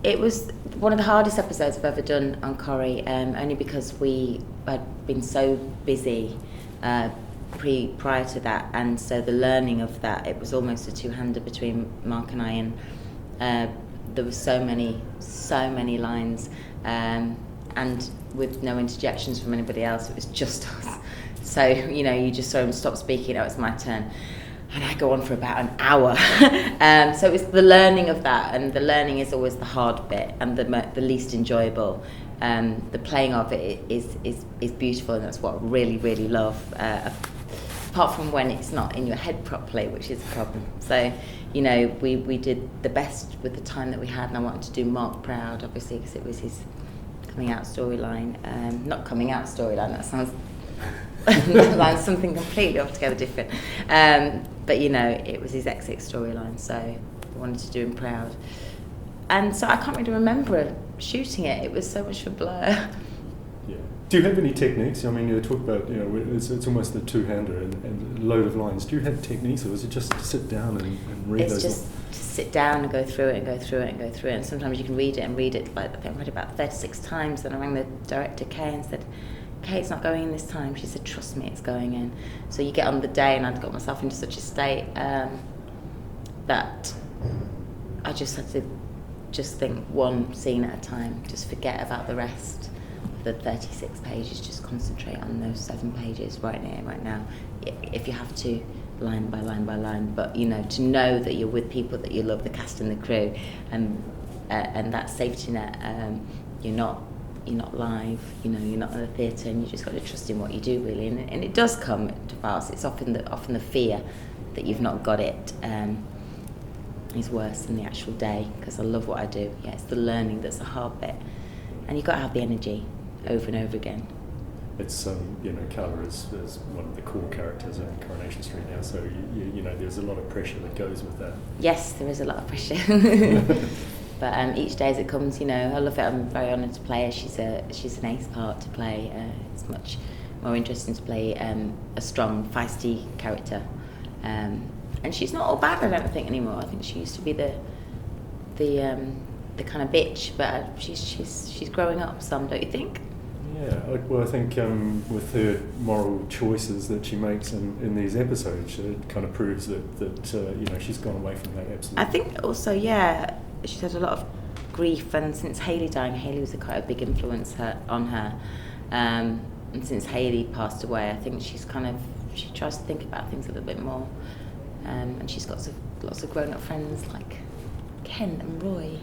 It was one of the hardest episodes I've ever done on Corrie, only because we had been so busy prior to that, and so the learning of that, it was almost a two-hander between Mark and I, and there were so many lines, and with no interjections from anybody else, it was just us. So, you just saw him stop speaking, it's my turn. And I go on for about an hour. So it's the learning of that, and the learning is always the hard bit and the least enjoyable. The playing of it is beautiful, and that's what I really, really love. Apart from when it's not in your head properly, which is a problem. So, we did the best with the time that we had, and I wanted to do Mark proud, obviously, because it was his coming out storyline. Not coming out storyline, that sounds like something completely altogether different. But it was his exit storyline, so I wanted to do him proud. And so I can't really remember shooting it. It was so much of a blur. Yeah. Do you have any techniques? I mean, you talk about, it's almost a two-hander and a load of lines. Do you have techniques, or was it just to sit down and read those? It's just to sit down and go through it and go through it and go through it. And sometimes you can read it, like I think I read it about 36 times. Then I rang the director, Kay, and said, "Kay, it's not going in this time." She said, "Trust me, it's going in." So you get on the day, and I'd got myself into such a state that I just had to just think one scene at a time, just forget about the rest of the 36 pages, just concentrate on those 7 pages right here, right now. If you have to, line by line by line, but to know that you're with people that you love, the cast and the crew, and that safety net, you're not live, you're not in the theatre, and you just got to trust in what you do, really. And it does come to pass. It's often the fear that you've not got it is worse than the actual day, because I love what I do. Yeah, it's the learning that's the hard bit, and you've got to have the energy over and over again. It's Carla is one of the core characters in Coronation Street now, so there's a lot of pressure that goes with that. Yes, there is a lot of pressure. But each day as it comes, I love it. I'm very honoured to play her. She's an ace part to play. It's much more interesting to play a strong, feisty character. And she's not all bad, I don't think, anymore. I think she used to be the kind of bitch, but she's growing up some, don't you think? Yeah, well, I think with her moral choices that she makes in these episodes, it kind of proves that she's gone away from that absolutely. I think also, yeah, she's had a lot of grief, and since Hayley dying, Hayley was quite a big influence on her. And since Hayley passed away, I think she tries to think about things a little bit more. And she's got lots of grown-up friends like Ken and Roy.